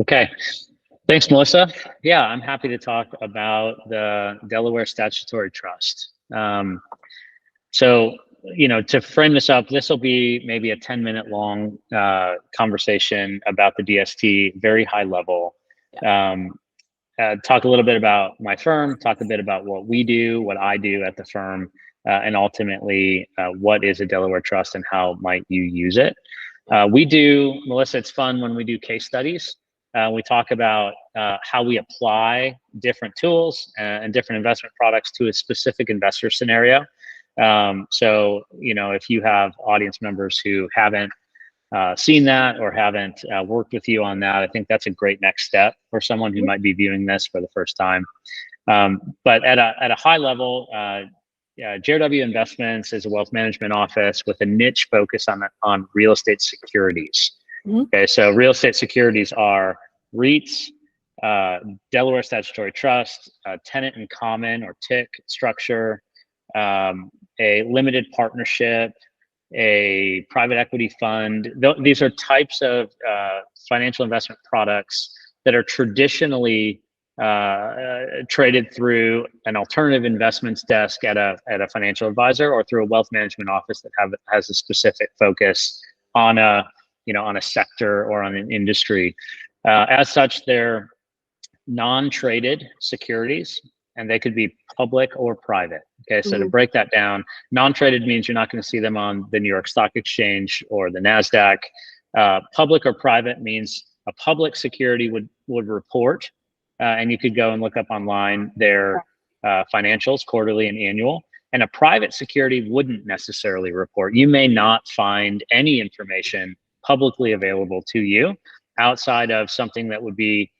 Okay, thanks, Melissa. Yeah, I'm happy to talk about the Delaware Statutory Trust. So, to frame this up, this will be maybe a 10-minute long conversation about the DST, very high level. Talk a little bit about my firm, talk a bit about what we do, what I do at the firm, and ultimately, what is a Delaware Trust and how might you use it. Melissa, it's fun when we do case studies. We talk about how we apply different tools and different investment products to a specific investor scenario. So, if you have audience members who haven't seen that or haven't worked with you on that, I think that's a great next step for someone who might be viewing this for the first time. But at a high level, JRW Investments is a wealth management office with a niche focus on real estate securities. Okay, so real estate securities are REITs, Delaware Statutory Trust, tenant in common or TIC structure, a limited partnership, a private equity fund. These are types of financial investment products that are traditionally traded through an alternative investments desk at a financial advisor or through a wealth management office that has a specific focus on a sector or on an industry. As such, they're non-traded securities, and they could be public or private. Okay, so to break that down, non-traded means you're not going to see them on the New York Stock Exchange or the NASDAQ. Public or private means a public security would report, and you could go and look up online their financials, quarterly and annual. And a private security wouldn't necessarily report. You may not find any information publicly available to you outside of something that would be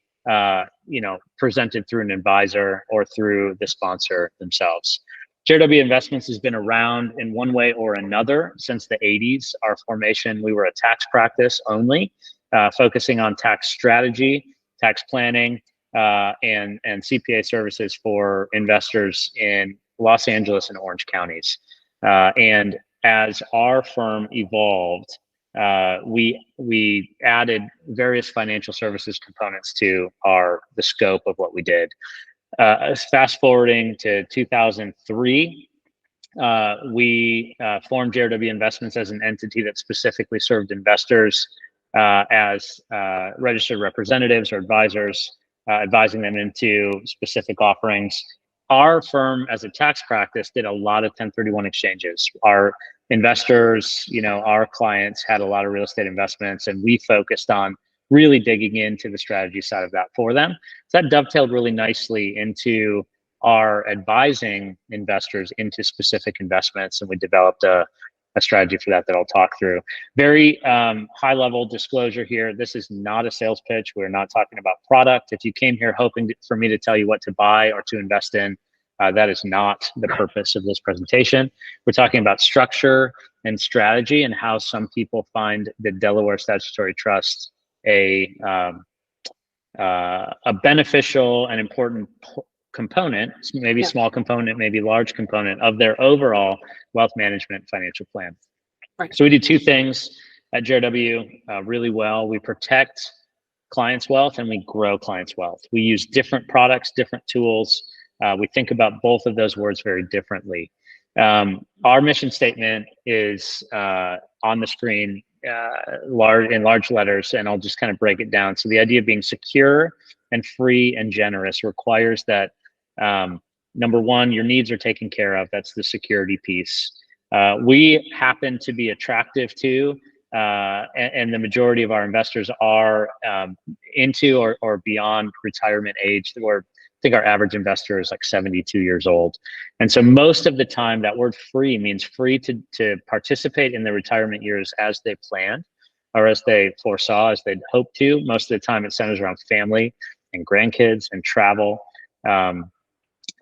presented through an advisor or through the sponsor themselves. JRW Investments has been around in one way or another since the 80s. Our formation, we were a tax practice only, focusing on tax strategy, tax planning, and CPA services for investors in Los Angeles and Orange counties. And as our firm evolved, we added various financial services components to the scope of what we did. Fast forwarding to 2003, we formed JRW Investments as an entity that specifically served investors as registered representatives or advisors, advising them into specific offerings. Our firm, as a tax practice, did a lot of 1031 exchanges. Our investors, our clients had a lot of real estate investments, and we focused on really digging into the strategy side of that for them. So that dovetailed really nicely into our advising investors into specific investments, and we developed a strategy for that I'll talk through. Very high level disclosure here. This is not a sales pitch. We're not talking about product. If you came here hoping for me to tell you what to buy or to invest in, that is not the purpose of this presentation. We're talking about structure and strategy and how some people find the Delaware Statutory Trust a beneficial and important component, maybe small component, maybe large component of their overall wealth management financial plan. Right. So we do two things at JRW really well. We protect clients' wealth and we grow clients' wealth. We use different products, different tools. We think about both of those words very differently. Our mission statement is on the screen in large letters, and I'll just kind of break it down. So the idea of being secure and free and generous requires that, number one, your needs are taken care of. That's the security piece. We happen to be attractive to, and the majority of our investors are into or beyond retirement age. I think our average investor is like 72 years old. And so most of the time that word free means free to participate in their retirement years as they planned or as they foresaw, as they'd hoped to. Most of the time it centers around family and grandkids and travel. And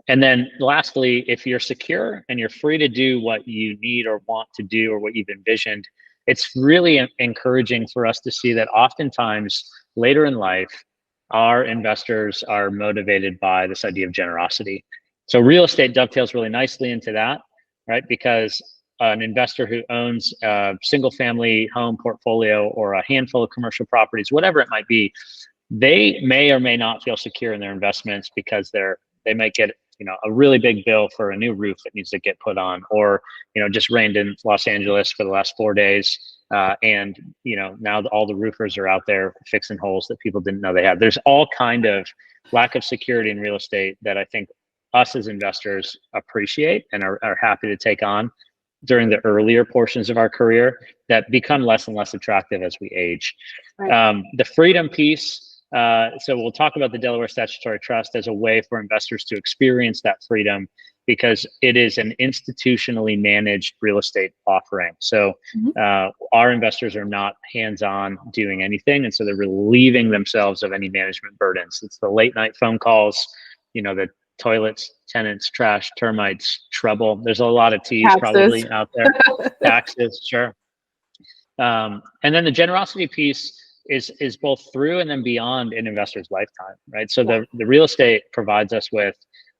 then lastly, if you're secure and you're free to do what you need or want to do or what you've envisioned, it's really encouraging for us to see that oftentimes later in life, our investors are motivated by this idea of generosity. So real estate dovetails really nicely into that, right? Because an investor who owns a single family home portfolio or a handful of commercial properties, whatever it might be, they may or may not feel secure in their investments because they might get, a really big bill for a new roof that needs to get put on, or, just rained in Los Angeles for the last 4 days. And, now all the roofers are out there fixing holes that people didn't know they had. There's all kind of lack of security in real estate that I think us as investors appreciate and are happy to take on during the earlier portions of our career, that become less and less attractive as we age. Right. The freedom piece, so we'll talk about the Delaware Statutory Trust as a way for investors to experience that freedom, because it is an institutionally managed real estate offering. So our investors are not hands-on doing anything, and so they're relieving themselves of any management burdens. It's the late night phone calls, the toilets, tenants, trash, termites, trouble. There's a lot of T's probably out there. Taxes, sure. And then the generosity piece is both through and then beyond an investor's lifetime, right? So the real estate provides us with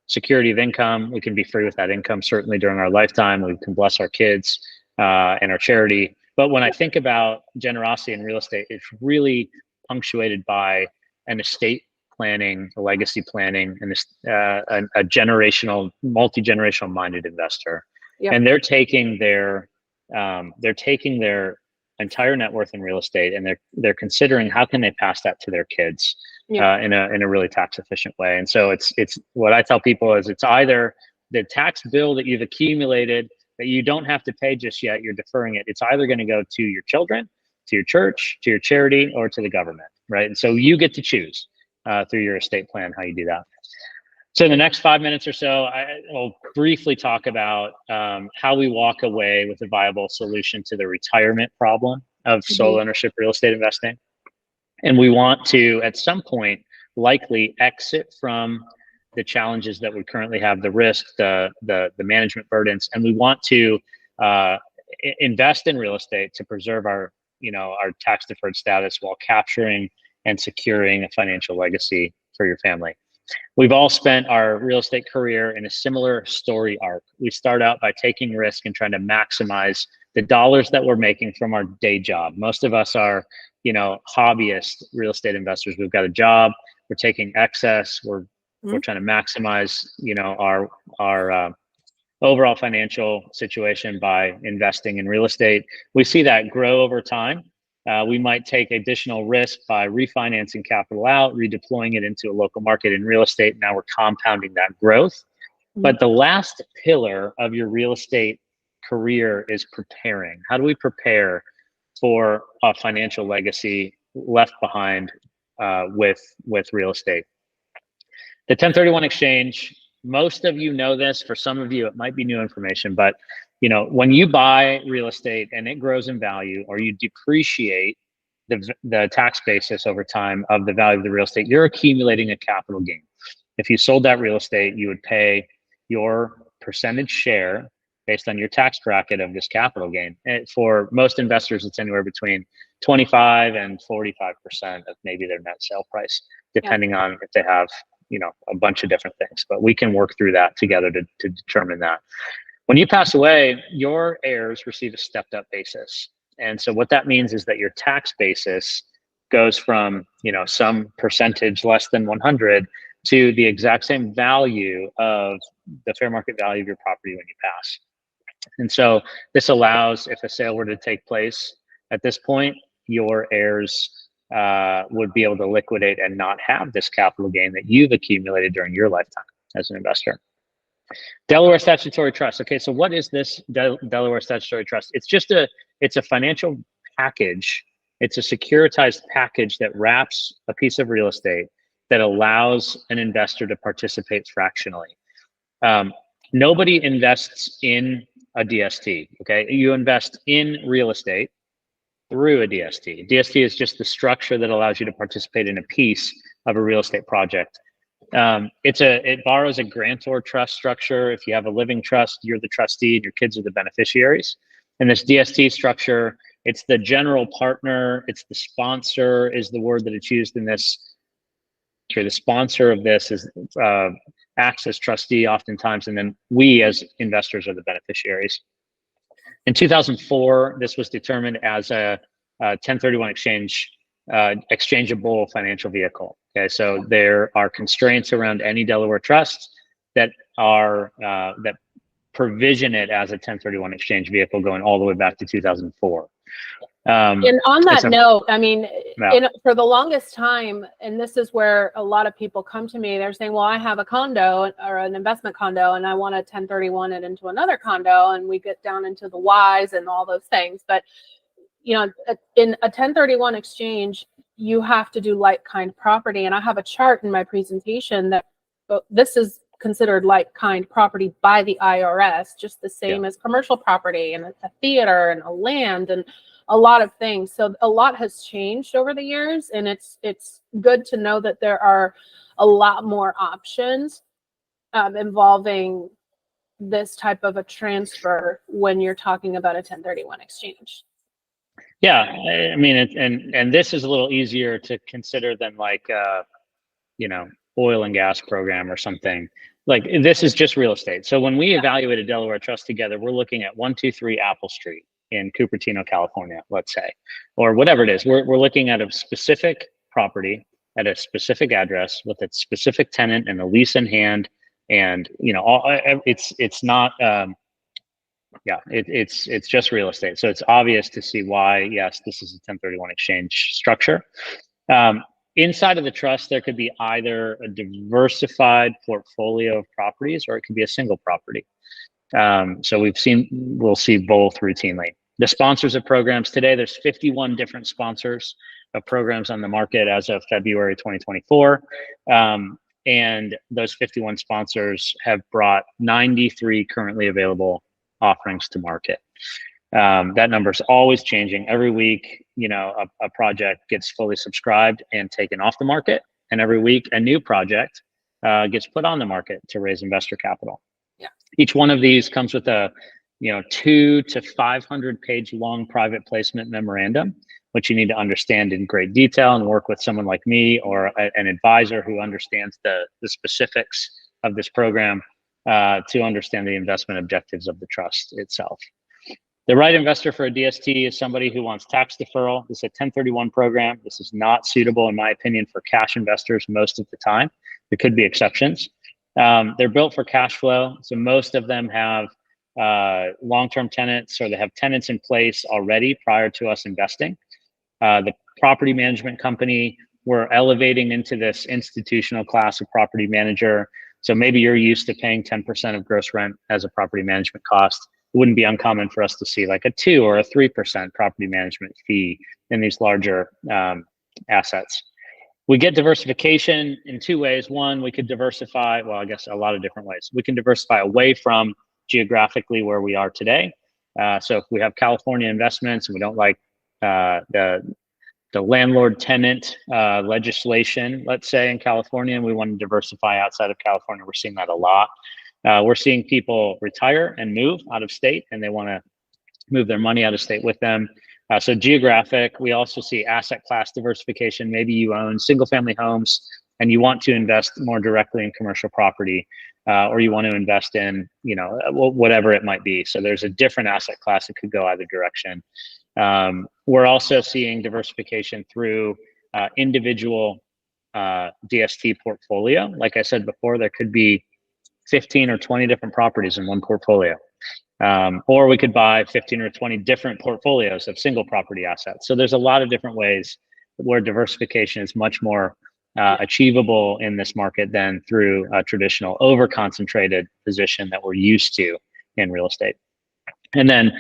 security of income. We can be free with that income certainly during our lifetime. We can bless our kids and our charity. But when I think about generosity in real estate, it's really punctuated by an estate planning, a legacy planning, and a generational, multi-generational minded investor. Yep. And they're taking their entire net worth in real estate, and they're considering how can they pass that to their kids in a really tax efficient way. And so it's what I tell people is, it's either the tax bill that you've accumulated that you don't have to pay just yet, you're deferring it. It's either going to go to your children, to your church, to your charity, or to the government, right? And so you get to choose through your estate plan how you do that. So in the next 5 minutes or so, I will briefly talk about how we walk away with a viable solution to the retirement problem of sole ownership real estate investing. And we want to, at some point, likely exit from the challenges that we currently have, the risk, the management burdens, and we want to invest in real estate to preserve our tax deferred status while capturing and securing a financial legacy for your family. We've all spent our real estate career in a similar story arc. We start out by taking risk and trying to maximize the dollars that we're making from our day job. Most of us are, hobbyist real estate investors. We've got a job, we're taking excess, we're trying to maximize, our overall financial situation by investing in real estate. We see that grow over time. We might take additional risk by refinancing capital out, redeploying it into a local market in real estate. Now we're compounding that growth. But the last pillar of your real estate career is preparing. How do we prepare for a financial legacy left behind with real estate? The 1031 exchange, most of you know this. For some of you, it might be new information, but when you buy real estate and it grows in value, or you depreciate the tax basis over time of the value of the real estate, you're accumulating a capital gain. If you sold that real estate, you would pay your percentage share based on your tax bracket of this capital gain. And for most investors, it's anywhere between 25 and 45% of maybe their net sale price, depending on if they have a bunch of different things. But we can work through that together to determine that. When you pass away, your heirs receive a stepped up basis. And so what that means is that your tax basis goes from, some percentage less than 100 to the exact same value of the fair market value of your property when you pass. And so this allows, if a sale were to take place at this point, your heirs would be able to liquidate and not have this capital gain that you've accumulated during your lifetime as an investor. Delaware Statutory Trust. Okay, so what is this Delaware Statutory Trust? It's a financial package. It's a securitized package that wraps a piece of real estate that allows an investor to participate fractionally. Nobody invests in a DST, okay? You invest in real estate through a DST. DST is just the structure that allows you to participate in a piece of a real estate project. It borrows a grantor trust structure. If you have a living trust, you're the trustee and your kids are the beneficiaries. And this DST structure, it's the general partner, it's the sponsor is the word that it's used in this. The sponsor of this is acts as trustee oftentimes, and then we as investors are the beneficiaries. In 2004, this was determined as a 1031 exchange exchangeable financial vehicle. Okay, so there are constraints around any Delaware trust that are that provision it as a 1031 exchange vehicle going all the way back to 2004. And on that note, I mean, for the longest time, and this is where a lot of people come to me, they're saying, well, I have a condo or an investment condo and I want to 1031 it into another condo, and we get down into the whys and all those things. But, you know, in a 1031 exchange, you have to do like kind property. And I have a chart in my presentation that this is considered like kind property by the IRS, just the same as commercial property and a theater and a land and a lot of things. So a lot has changed over the years, and it's good to know that there are a lot more options involving this type of a transfer when you're talking about a 1031 exchange. Yeah, I mean, and this is a little easier to consider than like you know, oil and gas program or something. Like, this is just real estate. So when we evaluate a Delaware trust together, we're looking at 123 Apple Street in Cupertino, California, let's say, or whatever it is. We're looking at a specific property at a specific address with a specific tenant and a lease in hand, and you know, it's not it's just real estate. So it's obvious to see why, yes, this is a 1031 exchange structure. Inside of the trust, there could be either a diversified portfolio of properties, or it could be a single property. So we'll see both routinely. The sponsors of programs today, there's 51 different sponsors of programs on the market as of February 2024. And those 51 sponsors have brought 93 currently available offerings to market. That number is always changing. Every week, you know, a project gets fully subscribed and taken off the market, and every week a new project gets put on the market to raise investor capital. Yeah. Each one of these comes with a 200 to 500 page long private placement memorandum, which you need to understand in great detail and work with someone like me or an advisor who understands the specifics of this program to understand the investment objectives of the trust itself. The right investor for a DST is somebody who wants tax deferral. This is a 1031 program. This is not suitable, in my opinion, for cash investors most of the time. There could be exceptions. They're built for cash flow. So most of them have long-term tenants, or they have tenants in place already prior to us investing. The property management company, we're elevating into this institutional class of property manager. So maybe you're used to paying 10% of gross rent as a property management cost. It wouldn't be uncommon for us to see like a 2 or a 3% property management fee in these larger assets. We get diversification in two ways. One, we could diversify, well, I guess a lot of different ways. We can diversify away from geographically where we are today. So if we have California investments and we don't like the landlord tenant legislation, let's say in California, and we want to diversify outside of California, we're seeing that a lot. We're seeing people retire and move out of state, and they want to move their money out of state with them. So geographic, we also see asset class diversification. Maybe you own single family homes and you want to invest more directly in commercial property, or you want to invest in, whatever it might be. So there's a different asset class that could go either direction. We're also seeing diversification through individual DST portfolio. Like I said before, there could be 15 or 20 different properties in one portfolio. Or we could buy 15 or 20 different portfolios of single property assets. So there's a lot of different ways where diversification is much more achievable in this market than through a traditional over-concentrated position that we're used to in real estate. And then,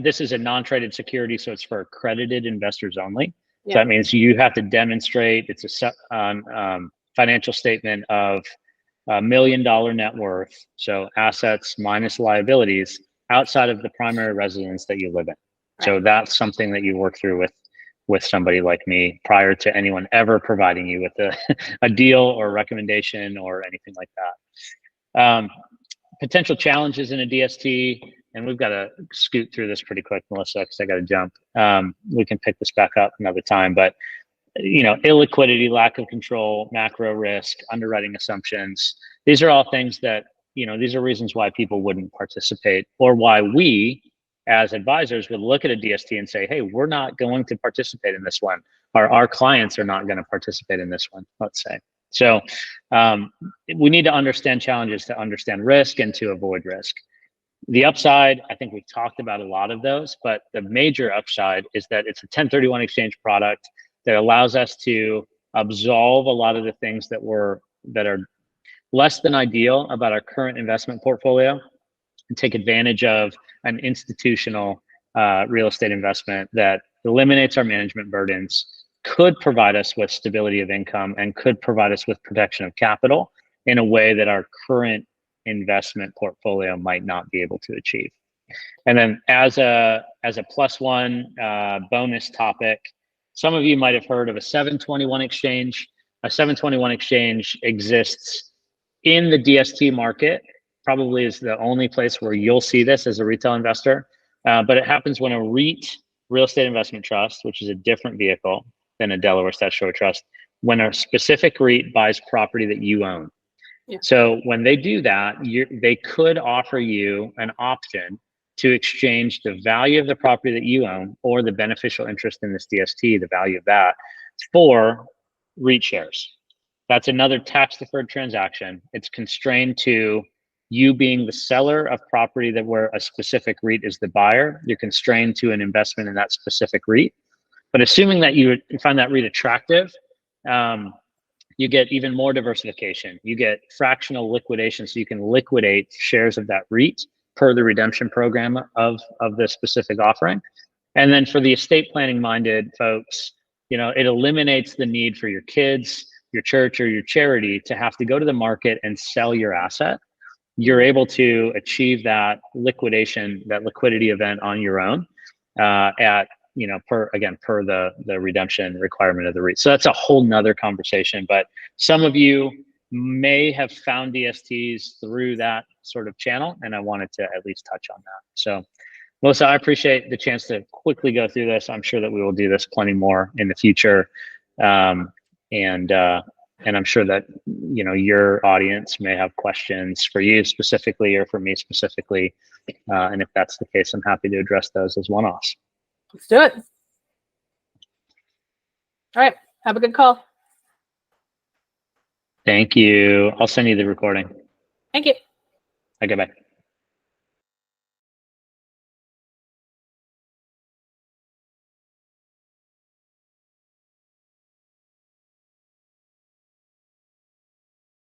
this is a non-traded security, so it's for accredited investors only. Yeah. So that means you have to demonstrate, it's a financial statement of $1 million net worth, so assets minus liabilities outside of the primary residence that you live in. Right. So that's something that you work through with somebody like me prior to anyone ever providing you with a deal or recommendation or anything like that. Potential challenges in a DST, and we've got to scoot through this pretty quick, Melissa, because I got to jump. We can pick this back up another time, but illiquidity, lack of control, macro risk, underwriting assumptions. These are all things that, these are reasons why people wouldn't participate, or why we as advisors would look at a DST and say, hey, we're not going to participate in this one. our clients are not going to participate in this one, let's say. So we need to understand challenges to understand risk and to avoid risk. The upside, I think we've talked about a lot of those, but the major upside is that it's a 1031 exchange product that allows us to absolve a lot of the things that are less than ideal about our current investment portfolio and take advantage of an institutional real estate investment that eliminates our management burdens, could provide us with stability of income, and could provide us with protection of capital in a way that our current investment portfolio might not be able to achieve. And then as a plus one bonus topic, some of you might have heard of a 721 exchange. A 721 exchange exists in the DST market, probably is the only place where you'll see this as a retail investor. But it happens when a REIT, real estate investment trust, which is a different vehicle than a Delaware Statutory Trust, when a specific REIT buys property that you own. Yeah. So when they do that, they could offer you an option to exchange the value of the property that you own or the beneficial interest in this DST, the value of that, for REIT shares. That's another tax-deferred transaction. It's constrained to you being the seller of property where a specific REIT is the buyer. You're constrained to an investment in that specific REIT. But assuming that you find that REIT attractive, you get even more diversification. You get fractional liquidation, so you can liquidate shares of that REIT per the redemption program of the specific offering. And then for the estate planning minded folks, it eliminates the need for your kids, your church, or your charity to have to go to the market and sell your asset. You're able to achieve that liquidity event on your own per the redemption requirement of the REIT. So that's a whole nother conversation, but some of you may have found DSTs through that sort of channel, and I wanted to at least touch on that. So Melissa, I appreciate the chance to quickly go through this. I'm sure that we will do this plenty more in the future. And I'm sure that, your audience may have questions for you specifically or for me specifically. And if that's the case, I'm happy to address those as one-offs. Let's do it. All right. Have a good call. Thank you. I'll send you the recording. Thank you. Okay, bye.